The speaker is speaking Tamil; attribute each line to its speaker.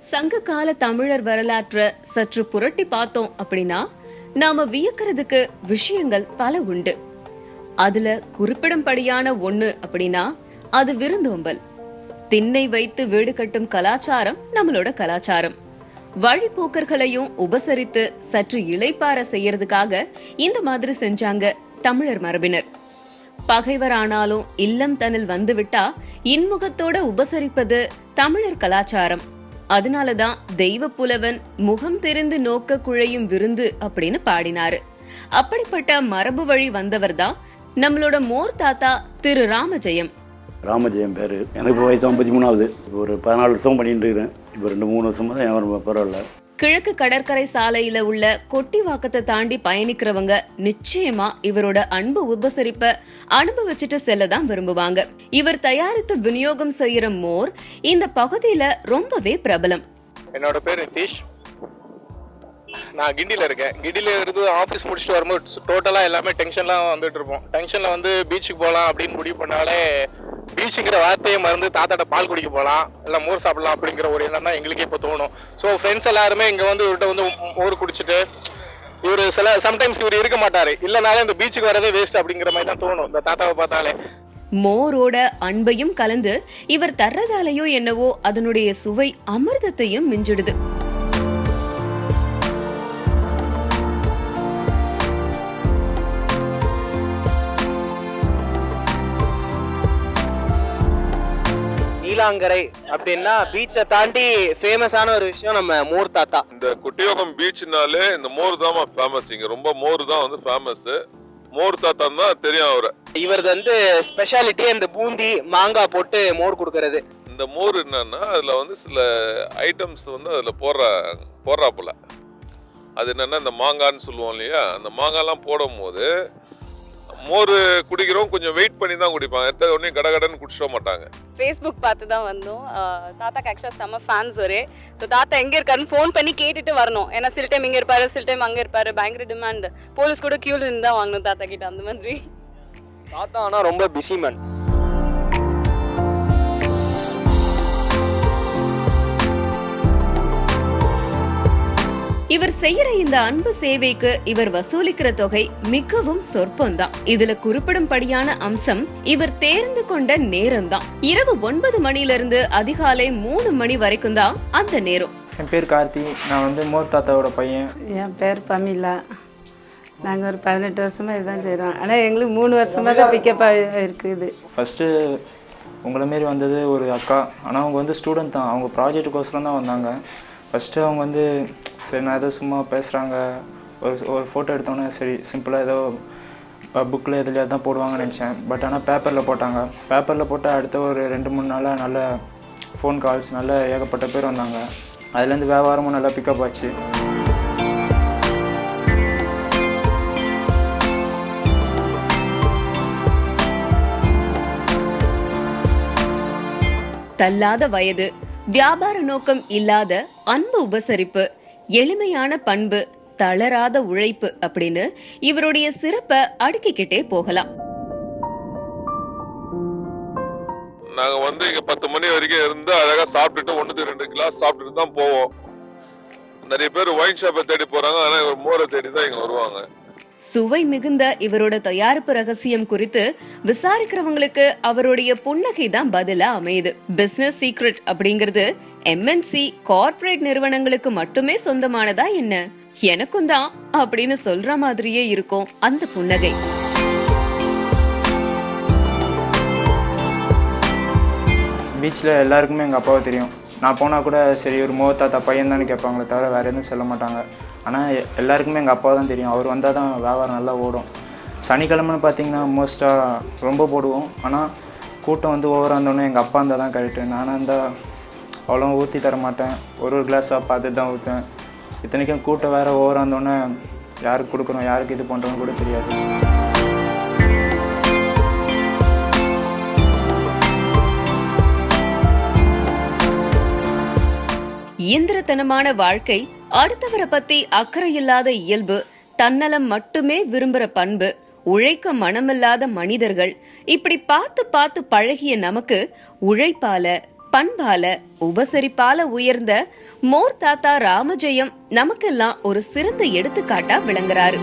Speaker 1: சங்க கால தமிழர் வரலாற்றை சற்று புரட்டி பார்த்தோம் அப்படின்னா நாம வியக்கிறதுக்கு விஷயங்கள் பல உண்டு. அதுல குறிப்பிடும்படியான ஒண்ணு அப்படின்னா அது விருந்தோம்பல். திண்ணை வைத்து வீடு கட்டும் கலாச்சாரம் நம்மளோட கலாச்சாரம். வழிபோக்கர்களையும் உபசரித்து சற்று இளைப்பாற செய்யறதுக்காக இந்த மாதிரி செஞ்சாங்க தமிழர் மரபினர். பகைவரானாலும் இல்லம் தன்னில் வந்துவிட்டா இன்முகத்தோட உபசரிப்பது தமிழர் கலாச்சாரம். அதனாலதான் தெய்வ புலவன் முகம் தெரிந்து நோக்க குழையும் விருந்து அப்படின்னு பாடினாரு. அப்படிப்பட்ட மரபு வழி வந்தவர் தான் நம்மளோட மோர் தாத்தா திரு ராமஜெயம்.
Speaker 2: ராமஜெயம் பேரு. எனக்கு வயசு 53. ஒரு 14 வருஷம் பண்ணிட்டு இருக்கிறேன். இப்போ 2-3 வருஷமா தான் எனக்கு பரவாயில்ல.
Speaker 1: கிழக்கு கடற்கரை சாலையில உள்ள கொட்டிவாக்கத்தை தாண்டி பயணிக்கிறவங்க நிச்சயமா இவரோட அன்பு உபசரிப்ப அனுபவிச்சுட்டு செல்லதான் விரும்புவாங்க. இவர் தயாரித்து விநியோகம் செய்யற மோர் இந்த பகுதியில ரொம்பவே பிரபலம்.
Speaker 3: என்னோட பேர் நிதிஷ். நான் கிண்டியில் இருக்கேன். கிண்டியில் இருந்து ஆஃபீஸ் முடிச்சுட்டு வரும்போது டோட்டலாக எல்லாமே டென்ஷன்லாம் வந்துட்டு இருப்போம். டென்ஷனில் வந்து பீச்சுக்கு போகலாம் அப்படின்னு முடிவு பண்ணாலே பீச்சுங்கிற வார்த்தையை மறந்து தாத்தாட்ட பால் குடிக்க போகலாம், இல்லை மோர் சாப்பிடலாம் அப்படிங்கிற ஒரு எண்ணம் தான் எங்களுக்கே இப்போ தோணும். ஸோ ஃப்ரெண்ட்ஸ் எல்லாருமே இங்கே வந்து இவர்கிட்ட வந்து மோர் குடிச்சிட்டு இவர் சம்டைம்ஸ் இவர் இருக்க மாட்டார், இல்லைனாலே இந்த பீச்சுக்கு வரதே வேஸ்ட் அப்படிங்கிற மாதிரி தான் தோணும் இந்த தாத்தாவை பார்த்தாலே.
Speaker 1: மோரோட அன்பையும் கலந்து இவர் தர்றதாலேயோ என்னவோ அதனுடைய சுவை அமிர்தத்தையும் மிஞ்சிடுது.
Speaker 4: நீலாங்கரை அப்படின்னா பீச்சை தாண்டி ஃபேமஸான ஒரு விஷயம் நம்ம மோர் தாத்தா.
Speaker 5: இந்த குட்டியோகம் பீச்னாலே இந்த மோர் தான் ஃபேமஸ். இங்க ரொம்ப மோர் தான் வந்து ஃபேமஸ். மோர் தாத்தா தான் தெரியும் அவரை.
Speaker 4: இவரது வந்து ஸ்பெஷாலிட்டி இந்த பூந்தி மாங்காய் போட்டு மோர் கொடுக்கறது.
Speaker 5: இந்த மோர் என்னன்னா அதுல வந்து சில ஐட்டம்ஸ் வந்து அதுல போடுறாப்புல. அது என்னன்னா இந்த மாங்கான்னு சொல்லுவோம் இல்லையா, அந்த மாங்காய்லாம் போடும் போது மோர் குடிக்கிறோம் கொஞ்சம் வெயிட் பண்ணி தான் குடிப்பாங்க. எடுத்த உடனே கடகடன்னு குடிச்சிட மாட்டாங்க.
Speaker 6: ஃபேஸ்புக் பார்த்து தான் வந்தோம். தாத்தாக்கு ஆக்சுவலாக செம்ம ஃபேன்ஸ் ஒரே. ஸோ தாத்தா எங்கே இருக்காருன்னு ஃபோன் பண்ணி கேட்டுட்டு வரணும். ஏன்னா சில டைம் இங்கே இருப்பாரு, சில டைம் அங்கே இருப்பாரு. பயங்கர டிமாண்ட். போலீஸ் கூட கியூல இருந்து தான் வாங்கணும் தாத்தா கிட்ட. அந்த மாதிரி
Speaker 4: தாத்தா ஆனால் ரொம்ப பிஸி மேன்.
Speaker 1: இவர் செய்யற இந்த அன்பு சேவைக்கு இவர் வசூலிக்கிற தொகை மிகவும் சொற்பம்தான். இதுல குறிப்பிடும்படியான அம்சம் இவர் தேர்ந்து கொண்ட நேரம் தான். இரவு 9 மணிலிருந்து அதிகாலை 3 மணி வரைக்கும் தான் அந்த நேரம்.
Speaker 7: என் பேர் கார்த்தி. நான் வந்து மோர் தாத்தாவோட பையன்.
Speaker 8: என் பேர் பமிலா. நாங்கள் ஒரு 18 வருஷமா இதுதான் செய்கிறோம். ஆனால் எங்களுக்கு 3 வருஷமா தான் பிக்கப்பாக இருக்குது.
Speaker 7: ஃபஸ்ட்டு உங்களை மாரி வந்தது ஒரு அக்கா. ஆனால் அவங்க வந்து ஸ்டூடெண்ட் தான். அவங்க ப்ராஜெக்டுக்கோசரம் தான் வந்தாங்க. ஃபஸ்ட்டு அவங்க வந்து சரி நான் ஏதோ சும்மா பேசுகிறாங்க, ஒரு ஃபோட்டோ எடுத்தோன்னே சரி சிம்பிளாக ஏதோ புக்கில் எதுலையாவது தான் போடுவாங்கன்னு நினச்சேன். பட் ஆனால் பேப்பரில் போட்டாங்க. பேப்பரில் போட்டால் அடுத்த ஒரு 2-3 நாளாக நல்ல ஃபோன் கால்ஸ் நல்ல ஏகப்பட்ட பேர் வந்தாங்க. அதுலேருந்து வியாபாரமும் நல்லா பிக்கப் ஆச்சு.
Speaker 1: தள்ளாத வயது, வியாபார நோக்கம் இல்லாத அன்பு உபசரிப்பு, எளிமையான பண்பு, தளராத உழைப்பு அப்படின்னு இவருடைய சிறப்பை அடுக்கிக்கிட்டே போகலாம்.
Speaker 5: நாங்க வந்து இங்க 10 மணி வரைக்கும் இருந்து அழகா சாப்பிட்டுட்டு 1-2 கிளாஸ் சாப்பிட்டுட்டு தான் போவோம். நிறைய பேர் ஒயின் ஷாப்பை தேடி போறாங்க, ஆனா இவர் மோரை தேடி தான் இங்க வருவாங்க.
Speaker 1: சுவை மிகுந்த இவரோட தயாரிப்பு ரகசியம் குறித்து விசாரிக்கிறவங்களுக்கு அவருடைய புன்னகை தான் பதிலா அமையுது. பிசினஸ் சீக்ரெட் அப்படிங்கிறது MNC கார்ப்பரேட் நிறுவனங்களுக்கு மட்டுமே சொந்தமானதா என்ன? எனக்கும் தான் அப்படின்னு சொல்ற மாதிரியே இருக்கும் அந்த புன்னகை.
Speaker 7: பீச்சில் எல்லாருக்குமே எங்கள் அப்பாவை தெரியும். நான் போனால் கூட சரி ஒரு மோர் தாத்தா பையன் தானே கேட்பாங்களே தவிர வேறு எதுவும் சொல்ல மாட்டாங்க. ஆனால் எல்லாருக்குமே எங்கள் அப்பா தான் தெரியும். அவர் வந்தால் தான் வியாபாரம் நல்லா ஓடும். சனிக்கிழமைன்னு பார்த்தீங்கன்னா மோஸ்ட்டாக ரொம்ப போடுவோம். ஆனால் கூட்டம் வந்து ஓவராக இருந்தோடனே எங்கள் அப்பா இருந்தால் தான் கரெக்டு. நானாக இருந்தால் அவ்வளோ ஊற்றி தர மாட்டேன். ஒரு கிளாஸாக பார்த்துட்டு தான் ஊற்றுவேன். இத்தனைக்கும் கூட்டம் வேறு ஓவராக இருந்தோடனே யாருக்கு கொடுக்குறோம் யாருக்கு இது பண்ணுறோன்னு கூட தெரியாது.
Speaker 1: இயந்திரத்தனமான வாழ்க்கை, அடுத்தவரை பத்தி அக்கறை இல்லாத இயல்பு, தன்னலம் மட்டுமே விரும்புற பண்பு, உழைக்க மனமில்லாத மனிதர்கள், இப்படி பார்த்து பார்த்து பழகிய நமக்கு உழைப்பால பண்பால உபசரிப்பால உயர்ந்த மோர் தாத்தா ராமஜெயம் நமக்கெல்லாம் ஒரு சிறந்த எடுத்துக்காட்டா விளங்குறாரு.